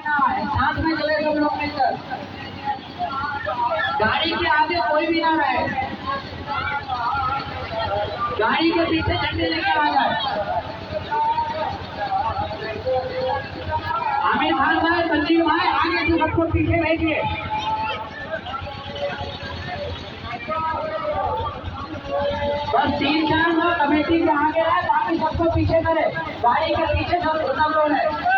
ना आए, साथ में चले सब लोग मिलकर। गाड़ी के आगे कोई भी ना रहे, गाड़ी के पीछे झंडे लेके आ जाए। आमिर खान भाई, संजीव भाई, आगे से सबको पीछे भेजिए। बस 3-4 लोग कमेटी के आगे है, बाकी सबको पीछे करे। गाड़ी के पीछे सब लोग है।